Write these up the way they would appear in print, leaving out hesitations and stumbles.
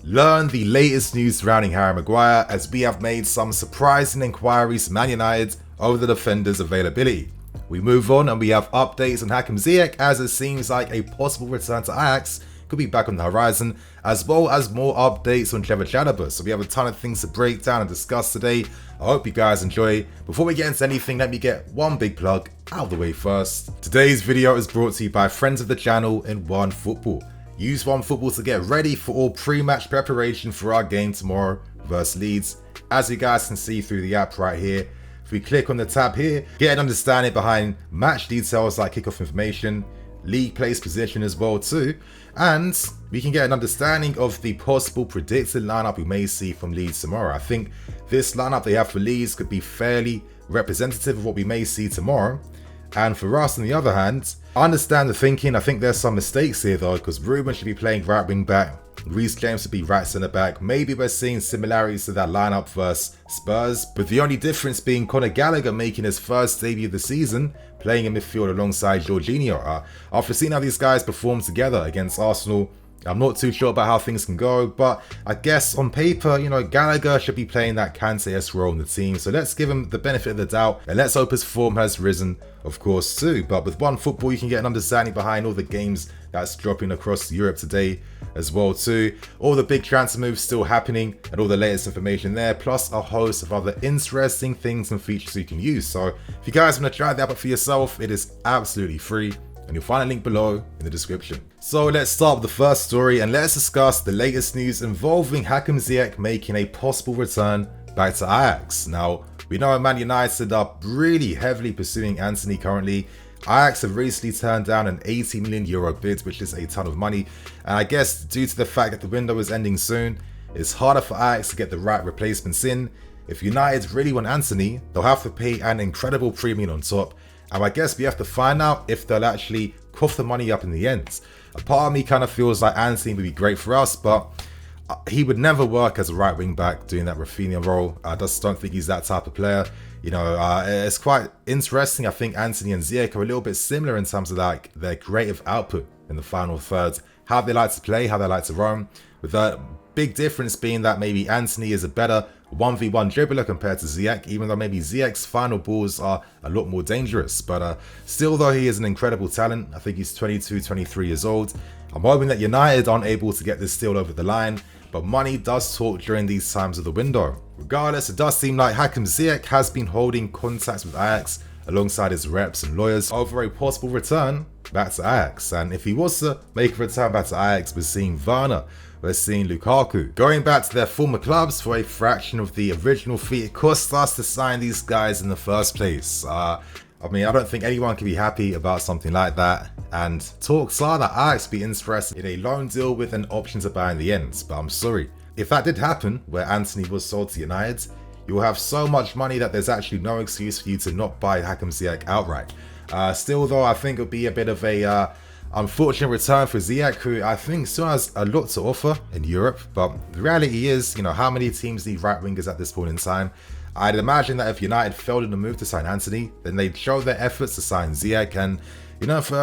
learn the latest news surrounding Harry Maguire, as we have made some surprising inquiries to Man United over the defender's availability. We move on and we have updates on Hakim Ziyech, as it seems like a possible return to Ajax could be back on the horizon, as well as more updates on Chalobah. So we have a ton of things to break down and discuss today. I hope you guys enjoy. Before we get into anything, let me get one big plug out of the way first. Today's video is brought to you by friends of the channel in OneFootball. Use OneFootball to get ready for all pre-match preparation for our game tomorrow versus Leeds. As you guys can see through the app right here, if we click on the tab here, get an understanding behind match details like kickoff information, league place position as well too, and we can get an understanding of the possible predicted lineup we may see from Leeds tomorrow. I think this lineup they have for Leeds could be fairly representative of what we may see tomorrow. And for us, on the other hand, I understand the thinking. I think there's some mistakes here though, because Ruben should be playing right wing back, Reece James should be right centre back. Maybe we're seeing similarities to that lineup versus Spurs, with the only difference being Conor Gallagher making his first debut of the season, playing in midfield alongside Jorginho. After seeing how these guys perform together against Arsenal, I'm not too sure about how things can go, but I guess on paper, Gallagher should be playing that Kante-esque role in the team. So let's give him the benefit of the doubt, and let's hope his form has risen, of course, too. But with OneFootball, you can get an understanding behind all the games that's dropping across Europe today as well, too. All the big transfer moves still happening and all the latest information there, plus a host of other interesting things and features you can use. So if you guys want to try the app for yourself, it is absolutely free, and you'll find a link below in the description. So let's start with the first story, and let's discuss the latest news involving Hakim Ziyech making a possible return back to Ajax. Now, we know Man United are really heavily pursuing Antony currently. Ajax have recently turned down an €80 million bid, which is a ton of money. And I guess due to the fact that the window is ending soon, it's harder for Ajax to get the right replacements in. If United really want Antony, they'll have to pay an incredible premium on top. And I guess we have to find out if they'll actually cough the money up in the end. A part of me kind of feels like Antony would be great for us, but he would never work as a right wing back doing that Rafinha role. I just don't think he's that type of player. It's quite interesting. I think Antony and Ziyech are a little bit similar in terms of like their creative output in the final third, how they like to play, how they like to roam, with that big difference being that maybe Antony is a better 1v1 dribbler compared to Ziyech, even though maybe Ziyech's final balls are a lot more dangerous. But still though, he is an incredible talent. I think he's 22, 23 years old. I'm hoping that United aren't able to get this deal over the line, but money does talk during these times of the window. Regardless, it does seem like Hakim Ziyech has been holding contacts with Ajax alongside his reps and lawyers over a possible return back to Ajax. And if he was to make a return back to Ajax, we're seeing Werner, we're seeing Lukaku going back to their former clubs for a fraction of the original fee it cost us to sign these guys in the first place. I don't think anyone can be happy about something like that, and talks are that Ajax be interested in a loan deal with an option to buy in the end. But I'm sorry, if that did happen, where Antony was sold to United, you'll have so much money that there's actually no excuse for you to not buy Hakim Ziyech outright. Still though, I think it would be a bit of a unfortunate return for Ziyech, who I think still has a lot to offer in Europe. But the reality is, how many teams need right wingers at this point in time? I'd imagine that if United failed in the move to sign Antony, then they'd show their efforts to sign Ziyech. And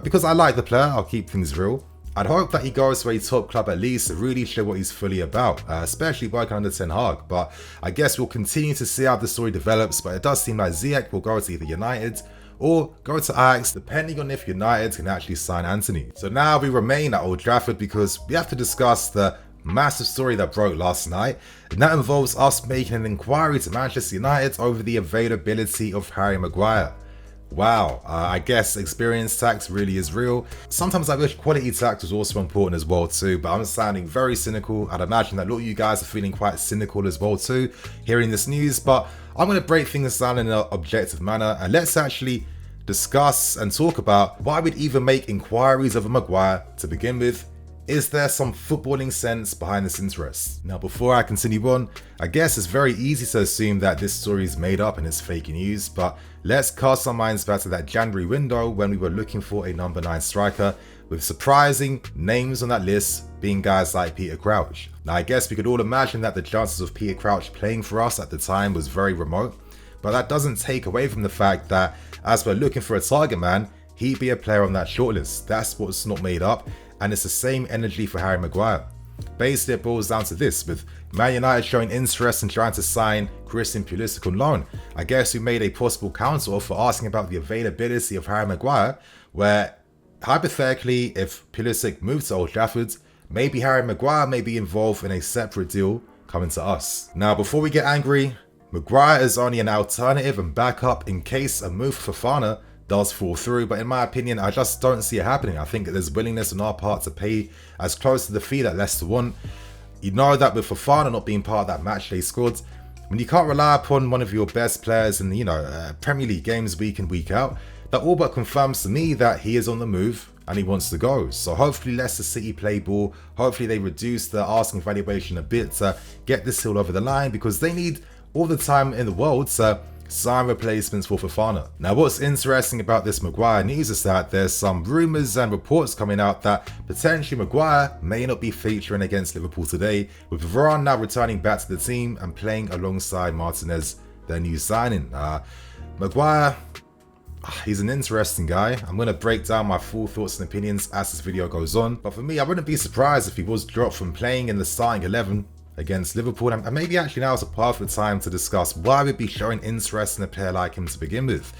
because I like the player, I'll keep things real. I'd hope that he goes to a top club at least to really show what he's fully about, especially working under Ten Hag. But I guess we'll continue to see how the story develops, but it does seem like Ziyech will go to either United or go to Ajax, depending on if United can actually sign Antony. So now we remain at Old Trafford because we have to discuss the massive story that broke last night, and that involves us making an inquiry to Manchester United over the availability of Harry Maguire. Wow, I guess experience tax really is real. Sometimes I wish quality tax was also important as well too, but I'm sounding very cynical. I'd imagine that a lot of you guys are feeling quite cynical as well too, hearing this news, but I'm going to break things down in an objective manner, and let's actually discuss and talk about why we'd even make inquiries over Maguire to begin with. Is there some footballing sense behind this interest? Now, before I continue on, I guess it's very easy to assume that this story is made up and it's fake news, but let's cast our minds back to that January window when we were looking for a number 9 striker, with surprising names on that list being guys like Peter Crouch. Now, I guess we could all imagine that the chances of Peter Crouch playing for us at the time was very remote, but that doesn't take away from the fact that as we're looking for a target man, he'd be a player on that shortlist. That's what's not made up. And it's the same energy for Harry Maguire. basically it boils down to this, with Man United showing interest in trying to sign Christian Pulisic on loan. I guess we made a possible counter offer asking about the availability of Harry Maguire, where hypothetically, if Pulisic moved to Old Trafford, maybe Harry Maguire may be involved in a separate deal coming to us. Now, before we get angry, Maguire is only an alternative and backup in case a move for Fofana does fall through, but in my opinion, I just don't see it happening. I think that there's willingness on our part to pay as close to the fee that Leicester want. You know that with Fofana not being part of that matchday squad, when you can't rely upon one of your best players in, Premier League games week in, week out, that all but confirms to me that he is on the move and he wants to go. So hopefully Leicester City play ball. Hopefully they reduce the asking valuation a bit to get this deal over the line, because they need all the time in the world to sign replacements for Fofana. Now, what's interesting about this Maguire news is that there's some rumours and reports coming out that potentially Maguire may not be featuring against Liverpool today, with Varane now returning back to the team and playing alongside Martinez, their new signing. Maguire, he's an interesting guy. I'm going to break down my full thoughts and opinions as this video goes on, but for me, I wouldn't be surprised if he was dropped from playing in the starting 11 against Liverpool, and maybe actually now is a perfect time to discuss why we'd be showing interest in a player like him to begin with.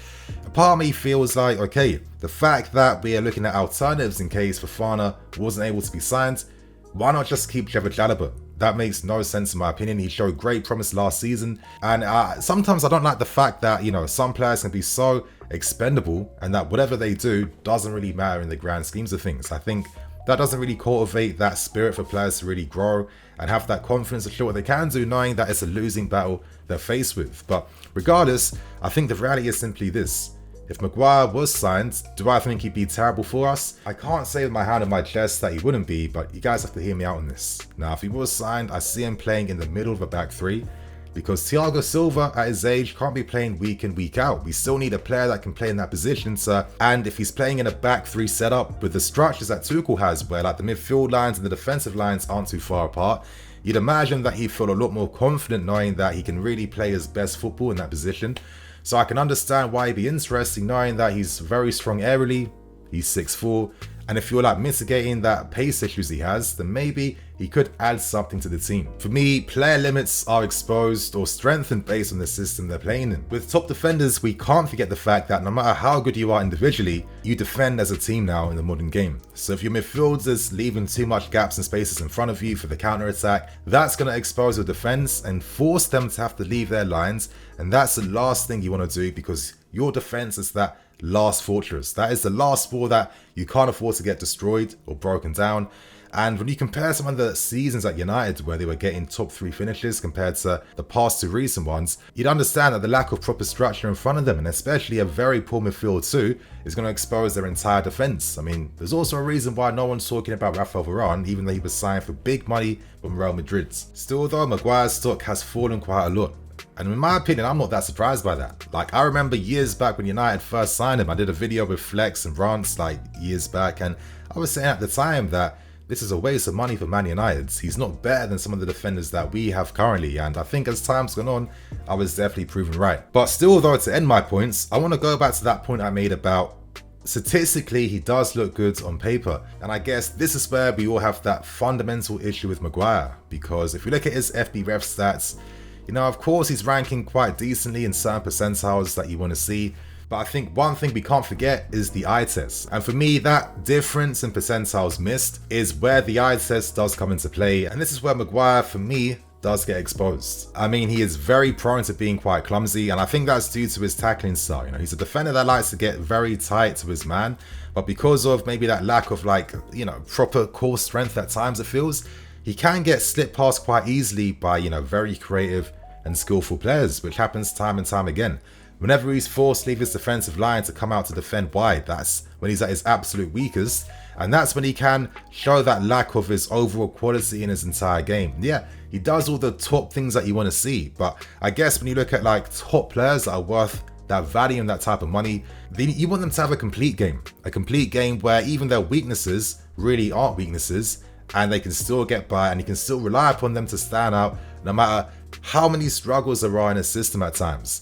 A part of me feels like, okay, the fact that we are looking at alternatives in case Fofana wasn't able to be signed, why not just keep Chalobah? That makes no sense in my opinion. He showed great promise last season, and sometimes I don't like the fact that, some players can be so expendable and that whatever they do doesn't really matter in the grand schemes of things. I think that doesn't really cultivate that spirit for players to really grow and have that confidence to show what they can do, knowing that it's a losing battle they're faced with. But regardless, I think the reality is simply this. If Maguire was signed, do I think he'd be terrible for us? I can't say with my hand on my chest that he wouldn't be, but you guys have to hear me out on this. Now, if he was signed, I see him playing in the middle of a back three, because Thiago Silva at his age can't be playing week in, week out. We still need a player that can play in that position, and if he's playing in a back three setup with the structures that Tuchel has, where like the midfield lines and the defensive lines aren't too far apart, you'd imagine that he'd feel a lot more confident knowing that he can really play his best football in that position. So I can understand why it'd be interesting knowing that he's very strong aerially, he's 6'4", and if you're like mitigating that pace issues he has, then maybe he could add something to the team. For me, player limits are exposed or strengthened based on the system they're playing in. With top defenders, we can't forget the fact that no matter how good you are individually, you defend as a team now in the modern game. So if your midfielders leaving too much gaps and spaces in front of you for the counter-attack, that's going to expose your defense and force them to have to leave their lines, and that's the last thing you want to do, because your defense is that last fortress. That is the last spore that you can't afford to get destroyed or broken down. And when you compare some of the seasons at United where they were getting top 3 finishes compared to the past 2 recent ones, you'd understand that the lack of proper structure in front of them, and especially a very poor midfield too, is going to expose their entire defense. I mean, there's also a reason why no one's talking about Rafael Varane, even though he was signed for big money from Real Madrid. Still though, Maguire's stock has fallen quite a lot. And in my opinion, I'm not that surprised by that. Like, I remember years back when United first signed him, I did a video with Flex and Rance like years back, and I was saying at the time that this is a waste of money for Man United. He's not better than some of the defenders that we have currently, and I think as time's gone on, I was definitely proven right. But still though, to end my points, I want to go back to that point I made about statistically he does look good on paper, and I guess this is where we all have that fundamental issue with Maguire, because if you look at his FBref stats, of course he's ranking quite decently in certain percentiles that you want to see, but I think one thing we can't forget is the eye test. And for me, that difference in percentiles missed is where the eye test does come into play, and this is where Maguire, for me, does get exposed. I mean, he is very prone to being quite clumsy, and I think that's due to his tackling style. He's a defender that likes to get very tight to his man, but because of maybe that lack of proper core strength at times, it feels, he can get slipped past quite easily by, very creative and skillful players, which happens time and time again. Whenever he's forced to leave his defensive line to come out to defend wide, that's when he's at his absolute weakest, and that's when he can show that lack of his overall quality in his entire game. Yeah, he does all the top things that you want to see, but I guess when you look at like top players that are worth that value and that type of money, then you want them to have a complete game where even their weaknesses really aren't weaknesses, and they can still get by, and you can still rely upon them to stand out no matter how many struggles there are in a system at times.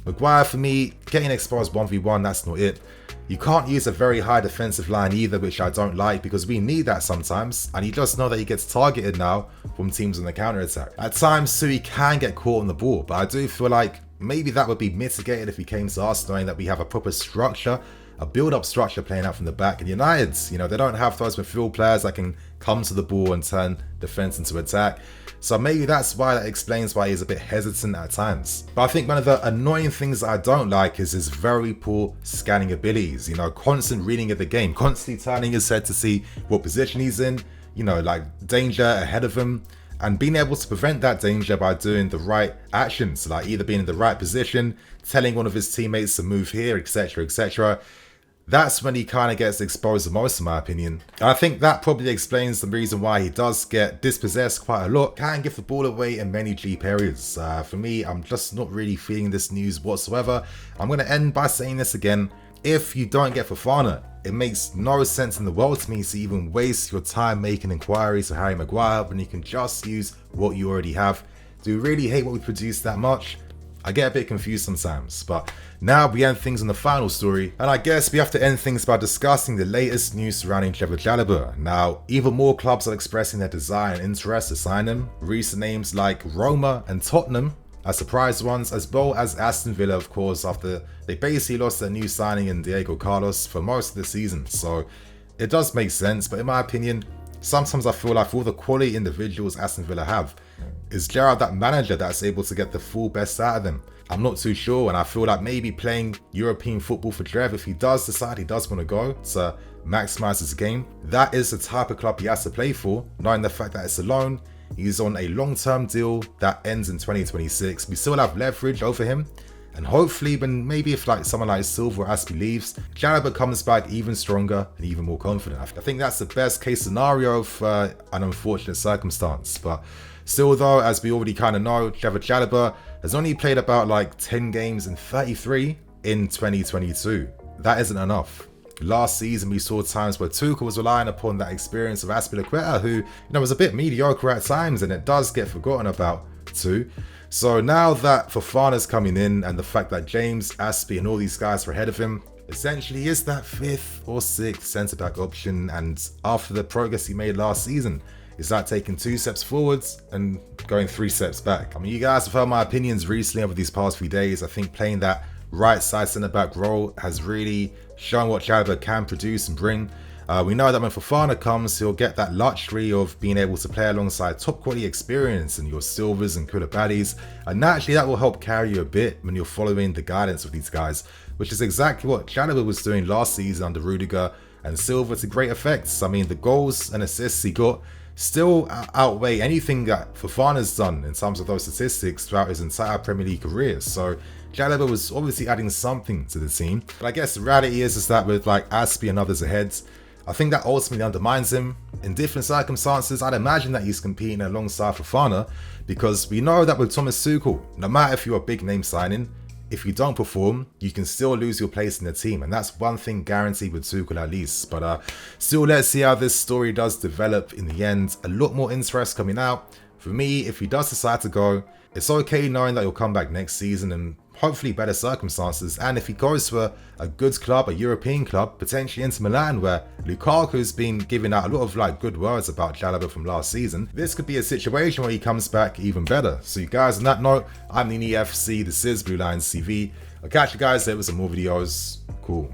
Maguire, for me, getting exposed 1v1, that's not it. You can't use a very high defensive line either, which I don't like, because we need that sometimes, and you just know that he gets targeted now from teams on the counter-attack. At times too, he can get caught on the ball, but I do feel like maybe that would be mitigated if he came to us knowing that we have a proper structure, a build-up structure playing out from the back. And United's, they don't have those midfield players that can come to the ball and turn defense into attack. So maybe that's why that explains why he's a bit hesitant at times. But I think one of the annoying things that I don't like is his very poor scanning abilities. Constant reading of the game, constantly turning his head to see what position he's in, like danger ahead of him, and being able to prevent that danger by doing the right actions, like either being in the right position, telling one of his teammates to move here, etc, etc. That's when he kind of gets exposed the most, in my opinion. And I think that probably explains the reason why he does get dispossessed quite a lot. Can give the ball away in many deep areas. For me, I'm just not really feeling this news whatsoever. I'm going to end by saying this again. If you don't get Fofana, it makes no sense in the world to me to even waste your time making inquiries for Harry Maguire when you can just use what you already have. Do you really hate what we produce that much? I get a bit confused sometimes, but now we end things on the final story, and I guess we have to end things by discussing the latest news surrounding Chalobah. Now, even more clubs are expressing their desire and interest to sign him. Recent names like Roma and Tottenham are surprise ones, as well as Aston Villa, of course, after they basically lost their new signing in Diego Carlos for most of the season. So it does make sense, but in my opinion, sometimes I feel like for all the quality individuals Aston Villa have, is Gerrard that manager that's able to get the full best out of them? I'm not too sure, and I feel like maybe playing European football for Trev, if he does decide he does want to go to maximise his game, that is the type of club he has to play for, knowing the fact that it's a loan, he's on a long-term deal that ends in 2026. We still have leverage over him, and hopefully maybe if someone like Silva or Azpi leaves, Chalobah comes back even stronger and even more confident. I think that's the best case scenario of an unfortunate circumstance. But still though, as we already kind of know, Chalobah has only played about 10 games in 33 in 2022. That isn't enough. Last season we saw times where Tuchel was relying upon that experience of Azpilicueta, who was a bit mediocre at times, and it does get forgotten about too. So now that Fofana's coming in, and the fact that James, Azpi and all these guys are ahead of him, essentially is that 5th or 6th centre-back option. And after the progress he made last season, is that taking 2 steps forwards and going 3 steps back? I mean, you guys have heard my opinions recently over these past few days. I think playing that right side centre-back role has really shown what Chalobah can produce and bring. We know that when Fofana comes, he'll get that luxury of being able to play alongside top quality experience and your Silvers and Koulibalys, and naturally that will help carry you a bit when you're following the guidance of these guys, which is exactly what Chalobah was doing last season under Rudiger and Silva to great effects. I mean, the goals and assists he got still outweigh anything that Fofana's done in terms of those statistics throughout his entire Premier League career. So Chalobah was obviously adding something to the team. But I guess the reality is that with Azpi and others ahead, I think that ultimately undermines him. In different circumstances, I'd imagine that he's competing alongside Fofana, because we know that with Thomas Tuchel, no matter if you're a big name signing, if you don't perform, you can still lose your place in the team, and that's one thing guaranteed with Tuchel at least. But still, let's see how this story does develop in the end. A lot more interest coming out. For me, if he does decide to go, it's okay knowing that he'll come back next season and hopefully better circumstances. And if he goes for a good club, a European club, potentially Inter Milan, where Lukaku's been giving out a lot of good words about Chalobah from last season, this could be a situation where he comes back even better. So you guys, on that note, I'm the EFC, this is BlueLionsTV. I'll catch you guys later with some more videos. Cool.